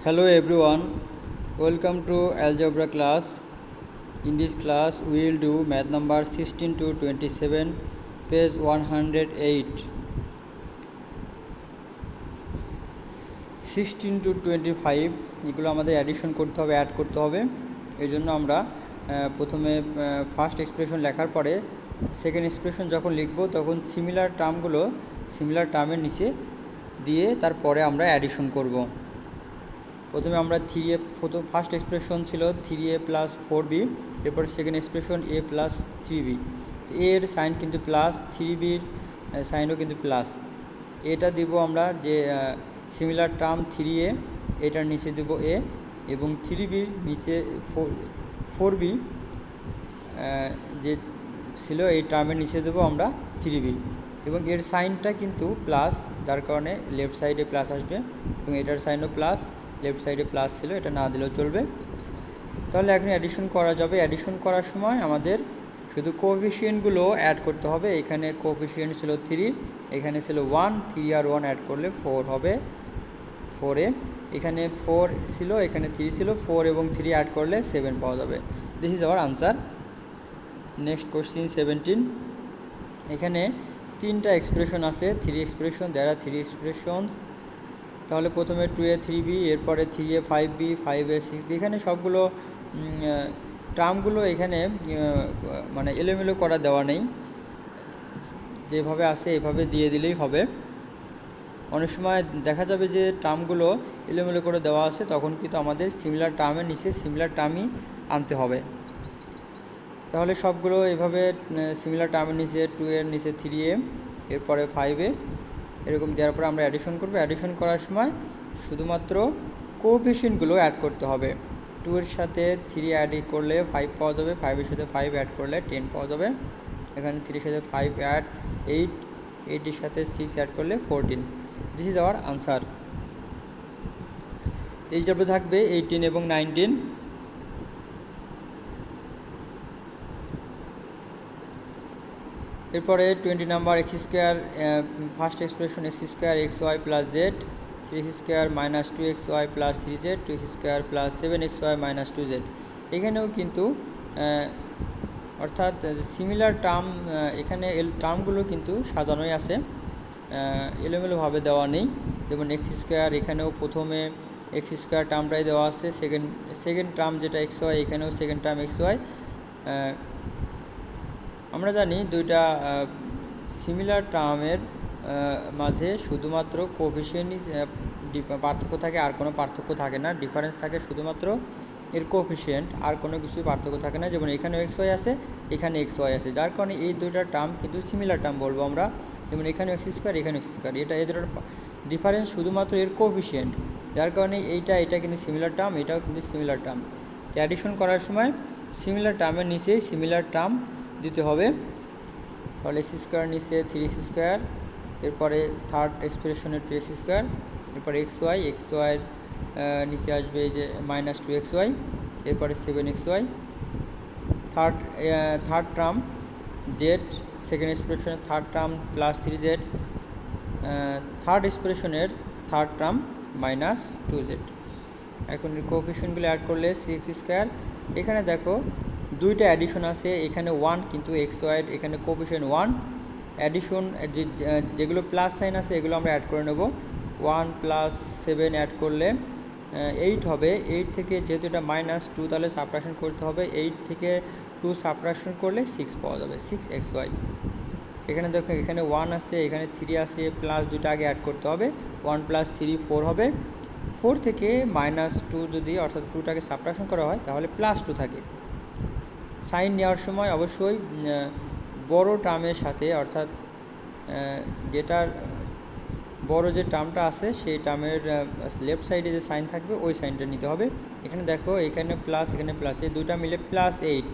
Hello everyone, welcome to algebra class. In this class we will do math number 16 to 27, page 108. 16 to 25 এগুলো আমাদের addition করতে হবে, add করতে হবে। এই জন্য আমরা প্রথমে ফার্স্ট এক্সপ্রেশন লেখার পরে সেকেন্ড এক্সপ্রেশন যখন লিখব তখন সিমিলার টার্মের নিচে দিয়ে তারপরে আমরা অ্যাডিশন করব। প্রথমে আমরা ফার্স্ট এক্সপ্রেশন ছিল 3a প্লাস 4b, এরপর second expression a plus 3b। এর সাইন কিন্তু প্লাস, 3bর সাইনও কিন্তু প্লাস। এটা দিব আমরা যে সিমিলার টার্ম 3a, এটার নিচে দেব a, এবং 3bর নিচে 4b যে ছিল এই টার্মের নিচে দেবো আমরা 3b, এবং এর সাইনটা কিন্তু প্লাস, যার কারণে লেফট সাইডে প্লাস আসবে, এবং এটার সাইনও প্লাস, লেফট সাইডে প্লাস ছিল, এটা না দিলেও চলবে। তাহলে এখন অ্যাডিশন করা যাবে। অ্যাডিশন করার সময় আমাদের শুধু কোএফিসিয়েন্টগুলো অ্যাড করতে হবে। এখানে কোএফিসিয়েন্ট ছিল 3, এখানে ছিল 1, 3 আর 1 অ্যাড করলে 4 হবে। 4a, এখানে 4 ছিল, এখানে 3 ছিল, 4 এবং 3 অ্যাড করলে 7 পাওয়া যাবে। This is our answer. Next question 17। এখানে 3টা এক্সপ্রেশন আছে, 3 এক্সপ্রেশন, দেয়ার আর 3 এক্সপ্রেশনস। তাহলে প্রথমে 2a 3b, এরপরে 3a 5b, 5a 6b। এখানে সবগুলো টার্মগুলো এখানে মানে এলোমেলো করা দেওয়া নেই, যেভাবে আসে এভাবে দিয়ে দিলেই হবে। অনেক সময় দেখা যাবে যে টার্মগুলো এলোমেলো করে দেওয়া আছে, তখন কিন্তু আমাদের সিমিলার টার্মের নিচে সিমিলার টার্মই আনতে হবে। তাহলে সবগুলো এভাবে সিমিলার টার্মের নিচে 2 এর নিচে 3a, এরপরে 5a, এরকম দেওয়ার পরে আমরা অ্যাডিশন করব। অ্যাডিশন করার সময় শুধুমাত্র কোএফিসিয়েন্টগুলো অ্যাড করতে হবে। 2 এর সাথে 3 অ্যাড করলে 5 পাওয়া যাবে, 5 এর সাথে 5 অ্যাড করলে 10 পাওয়া যাবে। এখানে 3 এর সাথে 5 অ্যাড 8, 8 এর সাথে 6 অ্যাড করলে 14। This is our answer. HW থাকবে 18 এবং 19। এরপরে 20 number x square, first expression x square x y plus z, 3x square minus 2xy plus 3z, 2x square plus 7xy minus 2z। এখানেও কিন্তু অর্থাৎ সিমিলার টার্ম, এখানে টার্মগুলো কিন্তু সাজানোই আছে, এলোমেলোভাবে দেওয়া নেই। যেমন এক্স স্কোয়ার, এখানেও প্রথমে এক্স স্কোয়ার টার্মটাই দেওয়া আছে, সেকেন্ড টার্ম যেটা এক্স ওয়াই, এখানেও সেকেন্ড টার্ম এক্স ওয়াই। আমরা জানি দুইটা সিমিলার টার্মের মাঝে শুধুমাত্র কোএফিসিয়েন্টই পার্থক্য থাকে, আর কোনো পার্থক্য থাকে না। ডিফারেন্স থাকে শুধুমাত্র এর কোএফিসিয়েন্ট, আর কোনো কিছুই পার্থক্য থাকে না। যেমন এখানেও এক্স ওয়াই আছে, এখানে এক্স ওয়াই আছে, যার কারণে এই দুইটা টার্ম কিন্তু সিমিলার টার্ম বলবো আমরা। যেমন এখানেও এক্স স্কোয়ার, এখানে এক্স স্কোয়ার, এই দুটোর ডিফারেন্স শুধুমাত্র এর কোএফিসিয়েন্ট, যার কারণে এটা কিন্তু সিমিলার টার্ম, এটাও কিন্তু সিমিলার টার্ম। অ্যাডিশন করার সময় সিমিলার টার্মের নিচে সিমিলার টার্ম দিতে হবে। তাহলে এক্স স্কোয়ার নিচে 3x স্কোয়ার, এরপরে থার্ড এক্সপ্রেশনে 2x স্কোয়ার, এরপরে এক্স ওয়াইয়ের নিচে আসবে এই যে মাইনাস 2xy, এরপরে 7xy। Third term z, second এক্সপ্রেশনের third term plus 3z, third এক্সপ্রেশনের থার্ড টার্ম মাইনাস 2z। এখন কোএফিসিয়েন্টগুলো অ্যাড করলে 6x স্কোয়ার। এখানে দেখো দুইটা অ্যাডিশন আছে, এখানে 1 কিন্তু এক্স ওয়াইয়ের এখানে কোএফিসিয়েন্ট 1। অ্যাডিশন যেগুলো প্লাস সাইন আছে এগুলো আমরা অ্যাড করে নেব। 1 প্লাস 7 অ্যাড করলে 8 হবে। 8 থেকে যেহেতু এটা মাইনাস 2, তাহলে সাবট্রাকশন করতে হবে। 8 থেকে 2 সাবট্রাকশন করলে 6 পাওয়া যাবে, 6xy। এখানে দেখো এখানে 1 আছে, এখানে 3 আছে, প্লাস দুইটা আগে অ্যাড করতে হবে। 1 প্লাস 3 4 হবে। 4 থেকে মাইনাস 2 যদি অর্থাৎ 2টাকে সাবট্রাকশন করা হয় তাহলে প্লাস 2 থাকে। সাইন নেওয়ার সময় অবশ্যই বড় টার্মের সাথে, অর্থাৎ যেটার বড় যে টার্মটা আছে সেই টার্মের লেফট সাইডে যে সাইন থাকবে ওই সাইনটা নিতে হবে। এখানে দেখো এখানে প্লাস, এখানে প্লাস, এই দুটা মিলে প্লাস 8,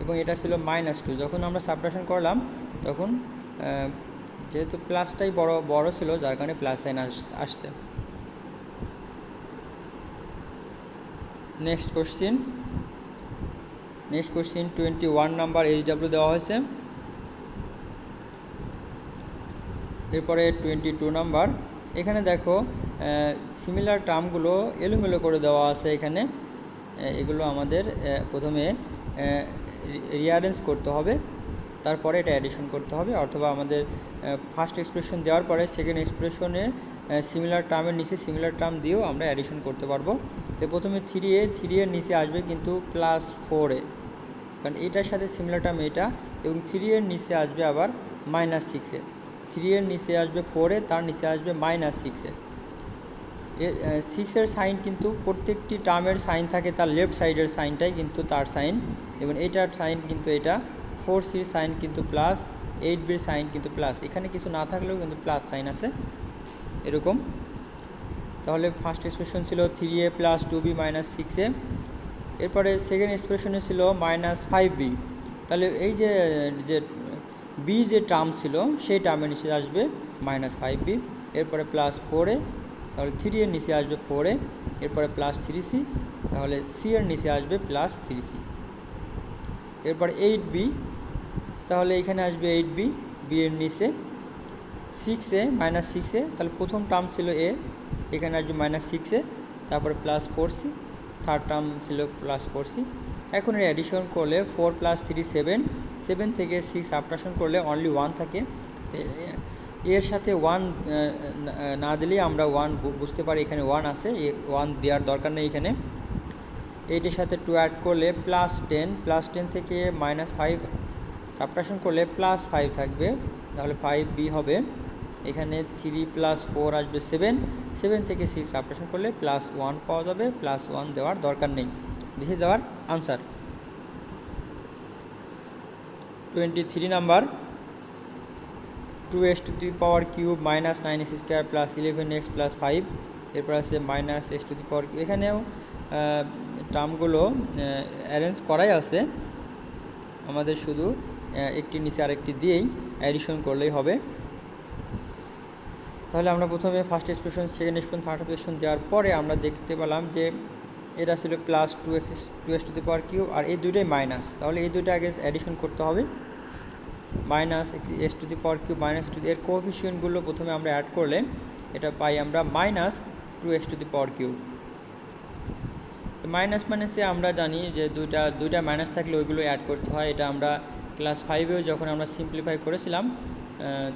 এবং এটা ছিল মাইনাস 2। যখন আমরা সাবট্রাকশন করলাম তখন যেহেতু প্লাসটাই বড় ছিল, যার কারণে প্লাস সাইন আসছে। নেক্সট কোশ্চিন 21 নাম্বার এইচডব্লিউ দেওয়া হয়েছে। এরপরে 22 নাম্বার এখানে দেখো সিমিলার টার্মগুলো এলোমেলো করে দেওয়া আছে এখানে। এগুলো আমাদের প্রথমে রিঅ্যারেঞ্জ করতে হবে, তারপরে এটা অ্যাডিশন করতে হবে, অথবা আমাদের ফার্স্ট এক্সপ্রেশন দেওয়ার পরে সেকেন্ড এক্সপ্রেশনে সিমিলার টার্মের নিচে সিমিলার টার্ম দিয়েও আমরা অ্যাডিশন করতে পারবো। তো প্রথমে 3a এর নিচে আসবে কিন্তু +4a, কারণ এটার সাথে সিমিলার টার্ম এটা, এবং 3 এর নিচে আসবে আবার -6a, 3 এর নিচে আসবে 4a, তার নিচে আসবে -6a। 6 এর সাইন কিন্তু প্রত্যেকটি টার্মের সাইন থাকে তার লেফট সাইডের সাইনটাই কিন্তু তার সাইন, এবং এটার সাইন কিন্তু এটা, 4c সাইন কিন্তু প্লাস, 8b সাইন কিন্তু প্লাস, এখানে কিছু না থাকলেও কিন্তু প্লাস সাইন আছে এরকম। তাহলে ফার্স্ট এক্সপ্রেশন ছিল 3a + 2b - 6a, এরপরে সেকেন্ড এক্সপ্রেশনে ছিল -5b। তাহলে এই যে বি যে টার্ম ছিল সেই টার্মের নিচে আসবে -5b, এরপরে +4a, তাহলে 3 এর নিচে আসবে 4a, এরপরে +3c, তাহলে সি এর নিচে আসবে +3c, এরপরে 8b, তাহলে এখানে আসবে 8b, বি এর নিচে 6a -6a, তাহলে প্রথম টার্ম ছিল a, এখানে আসবে -6a, তারপরে +4c, থার্ড টার্ম ছিল +4c। এখন এর অ্যাডিশন করলে 4 + 3 7, 7 থেকে 6 সাবট্রাকশন করলে অনলি 1 থাকে। এর সাথে 1 না দিলেই আমরা 1 বুঝতে পারি এখানে 1 আছে, 1 দেওয়ার দরকার নেই এখানে। এইটার সাথে 2 অ্যাড করলে +10, +10 থেকে -5 সাবট্রাকশন করলে +5 থাকবে, তাহলে 5b হবে। এখানে 3 + 4 আসবে 7, 7 থেকে 6 সাবট্রাকশন করলে +1 পাওয়া যাবে, +1 দেওয়ার দরকার নেই। This is our answer. 23 number, 2x⁻³ - 9x² + 11x + 5, এরপর আছে -x⁻³। এখানেও টার্মগুলো অ্যারেঞ্জ করাই আছে, আমাদের শুধু একটি নিচে আরেকটি দিয়েই অ্যাডিশন করলেই হবে। তাহলে আমরা প্রথমে first expression, second expression, third expression দেওয়ার পরে আমরা দেখতে পেলাম যে এটা ছিল +2x⁻³ আর এই দুইটাই মাইনাস, তাহলে এই দুইটা আগে অ্যাডিশন করতে হবে। -x⁻³ এর কোএফিসিয়েন্টগুলো প্রথমে আমরা অ্যাড করলে এটা পাই আমরা -2x⁻³। মাইনাস মাইনাসে আমরা জানি যে দুইটা মাইনাস থাকলে ওইগুলো অ্যাড করতে হয়, এটা আমরা ক্লাস 5এও যখন আমরা সিম্পলিফাই করেছিলাম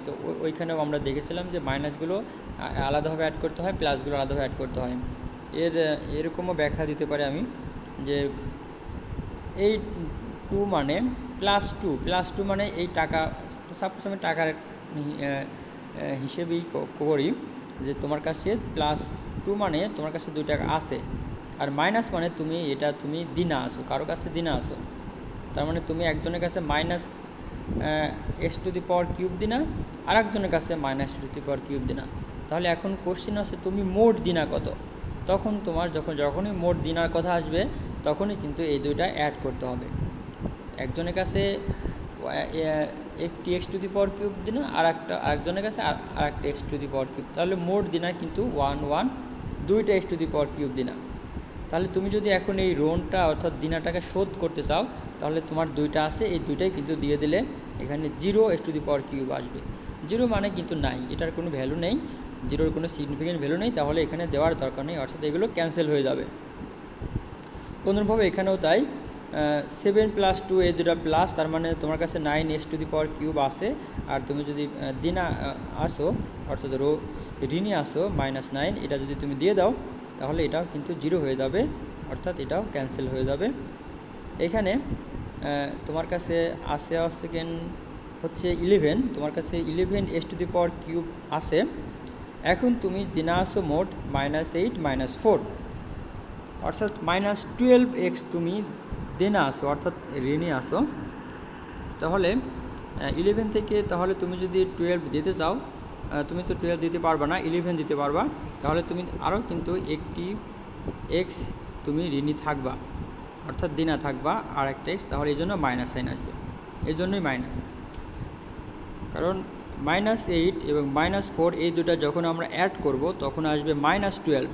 তো ওইখানেও আমরা দেখেছিলাম যে মাইনাসগুলো আলাদাভাবে অ্যাড করতে হয়, প্লাসগুলো আলাদাভাবে অ্যাড করতে হয়। এরকমও ব্যাখ্যা দিতে পারি আমি যে এই 2 মানে +2 মানে এই টাকা, সাপোজ আমি টাকার হিসেবেই করি যে তোমার কাছে +2 মানে তোমার কাছে 2 টাকা আছে, আর মাইনাস মানে তুমি দিনা আসো, কারো কাছে দিনা আসো, তার মানে তুমি একজনের কাছে -x⁻³ দিনা, আর একজনের কাছে -x⁻³ দিনা। তাহলে এখন কোশ্চেন আছে তুমি মোট দিনা কত, তখন তোমার যখনই মোট দিনার কথা আসবে তখনই কিন্তু এই দুইটা অ্যাড করতে হবে। একজনের কাছে একটি x⁻³ দিনা, আরেকজনের কাছে আরেকটা x⁻³, তাহলে মোট দিনা কিন্তু 1 দুইটা x⁻³ দিনা। তাহলে তুমি যদি এখন এই লোনটা অর্থাৎ দিনাটাকে শোধ করতে চাও তাহলে তোমার দুইটা আছে, এই দুইটাই কিন্তু দিয়ে দিলে এখানে 0x⁻³ আসবে। 0 মানে কিন্তু নাই, এটার কোনো ভ্যালু নেই, 0-র কোনো সিগনিফিকেন্ট ভ্যালু নেই, তাহলে এখানে দেওয়ার দরকার নেই, অর্থাৎ এগুলো ক্যান্সেল হয়ে যাবে। অনুরূপভাবে এখানেও তাই, 7 + 2 এই দুটা প্লাস, তার মানে তোমার কাছে 9x⁻³ আছে, আর তুমি যদি দিনা আসো অর্থাৎ ঋণী আসো -9, এটা যদি তুমি দিয়ে দাও তাহলে এটাও কিন্তু 0 হয়ে যাবে, অর্থাৎ এটাও ক্যান্সেল হয়ে যাবে। এখানে তোমার কাছে আসে সেকেন্ড হচ্ছে 11, তোমার কাছে 11x⁻³ আছে, এখন তুমি দিনা আসো মোট -8 -4, অর্থাৎ -12x তুমি দেনা আসো অর্থাৎ ঋণে আসো। তাহলে 11 থেকে, তাহলে তুমি যদি 12 দিতে চাও, তুমি তো 12 দিতে পারবা না, 11 দিতে পারবা, তাহলে তুমি আরও কিন্তু একটি এক্স তুমি ঋণী থাকবা, অর্থাৎ দিনা থাকবা আর একটা এক্স, তাহলে এই জন্য মাইনাস সাইন আসবে, এই জন্যই মাইনাস, কারণ -8 এবং -4 এই দুটা যখন আমরা অ্যাড করব তখন আসবে -12,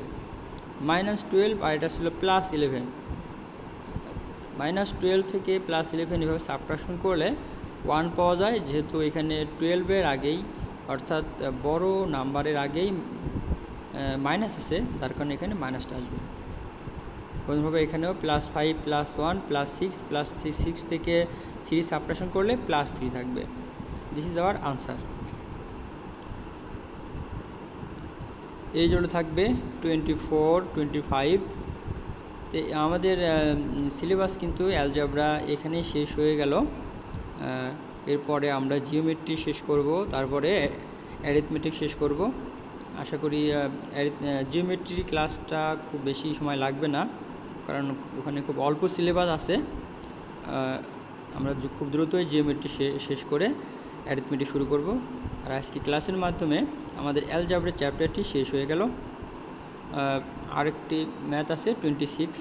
আর এটা ছিল +11, -12 থেকে +11 এভাবে সাবট্রাকশন করলে 1 পাওয়া যায়, যেহেতু এখানে 12-এর আগেই অর্থাৎ বড় নাম্বারের আগেই মাইনাস আছে, যার কারণে এখানে মাইনাসটা আসবে। প্রথমভাবে এখানেও +5 +1 +6 +6 থেকে 3 সাবট্রাকশন করলে +3 থাকবে। This is our answer. এই জন্য থাকবে 24 25। তো আমাদের সিলেবাস কিন্তু অ্যালজেব্রা এখানেই শেষ হয়ে গেল। এরপরে আমরা জিওমেট্রি শেষ করব, তারপরে অ্যারিথমেটিক শেষ করব। আশা করি জিওমেট্রি ক্লাসটা খুব বেশি সময় লাগবে না, কারণ ওখানে খুব অল্প সিলেবাস আছে। আমরা খুব দ্রুতই জিওমেট্রি শেষ করে অ্যারিথমেটিক শুরু করব। আর আজকে ক্লাসের মাধ্যমে আমাদের অ্যালজেব্রা চ্যাপ্টারটি শেষ হয়ে গেল। আরেকটি ম্যাথ আছে 26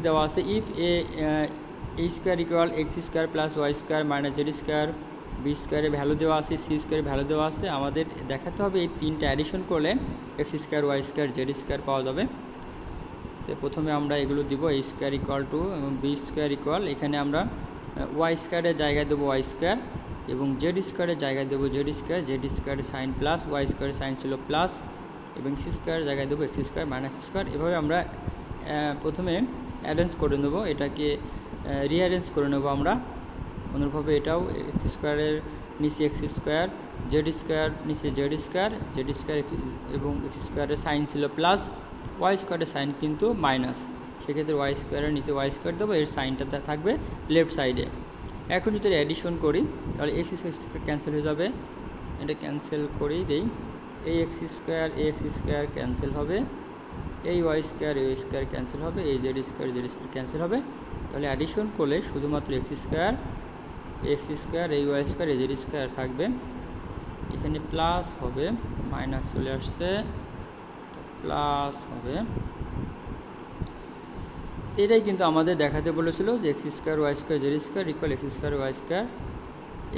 দেওয়া আছে, if A square equal x square plus y square minus z square, B স্কোয়ারের ভ্যালু দেওয়া আছে, সি স্কোয়ারের ভ্যালু দেওয়া আছে। আমাদের দেখাতে হবে এই তিনটা অ্যাডিশন করলে x square y square z square পাওয়া যাবে। তো প্রথমে আমরা এগুলো দিব, এ স্কোয়ার ইকুয়াল টু এবং বি স্কোয়ার ইকুয়াল, এখানে আমরা ওয়াই স্কোয়ারের জায়গায় দেবো ওয়াই স্কোয়ার এবং জেড স্কোয়ারের জায়গায় দেবো জেড স্কোয়ার। জেড স্কোয়ারের সাইন প্লাস, ওয়াই স্কোয়ারের সাইন ছিল প্লাস, এবং এক্স স্কোয়ারের জায়গায় দেবো এক্স স্কোয়ার মাইনাস স্কোয়ার। এভাবে আমরা প্রথমে অ্যারেঞ্জ করে নেব, এটাকে রিঅ্যারেঞ্জ করে নেব আমরা। অনুরূপভাবে এটাও এক্স স্কোয়ারের নিচে এক্স স্কোয়ার, জেড স্কোয়ার নিচে জেড স্কোয়ার, জেড স্কোয়ার এবং এক্স স্কোয়ারের সাইন ছিল প্লাস, ওয়াই স্কোয়ারের সাইন কিন্তু মাইনাস, সেক্ষেত্রে ওয়াই স্কোয়ারের নিচে ওয়াই স্কোয়ার দেবো, এর সাইনটা থাকবে লেফট সাইডে। এখন যদি অ্যাডিশন করি তাহলে এক্স স্কোয়ার ক্যান্সেল হয়ে যাবে, এটা ক্যান্সেল করেই দেই। এই এক্স স্কোয়ার ক্যান্সেল হবে, এই ওয়াই স্কোয়ার ক্যান্সেল হবে, এই জেড স্কোয়ার ক্যান্সেল হবে। তাহলে অ্যাডিশন করলে শুধুমাত্র এক্স স্কোয়ার এই ওয়াই স্কোয়ার এই জেড স্কোয়ার থাকবে। এখানে প্লাস হবে, মাইনাস চলে আসছে, প্লাস হবে। এটাই কিন্তু আমাদের দেখাতে বলেছিল যে x square y square z square equal x square y square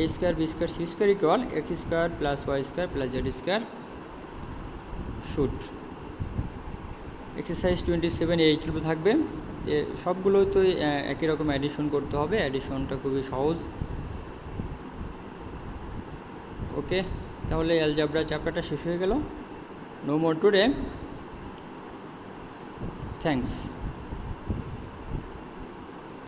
A square B square C square equal x square plus y square plus z square should. Exercise 27 এইটুকু থাকবে। সবগুলো তো একই রকম অ্যাডিশন করতে হবে, অ্যাডিশনটা খুবই সহজ। ওকে, তাহলে অ্যালজেব্রা চ্যাপ্টারটা শেষ হয়ে গেল। No more today, thanks.